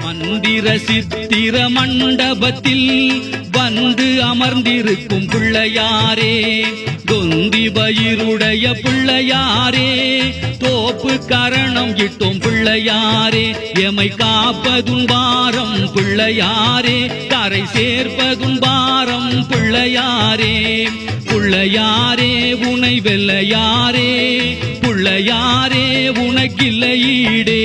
மந்திர சித்திர மண்டபத்தில் வந்து அமர்ந்திருக்கும் பிள்ளையாரே, தொந்தி பயிருடைய பிள்ளையாரே, தோப்பு கரணம் இட்டோம் பிள்ளையாரே, எமை காப்பதும் பாரம் பிள்ளையாரே, கரை சேர்ப்பதும் பாரம் பிள்ளையாரே. பிள்ளையாரே உனை வெல்லையாரே, பிள்ளையாரே உனக்கில்லை ஈடே.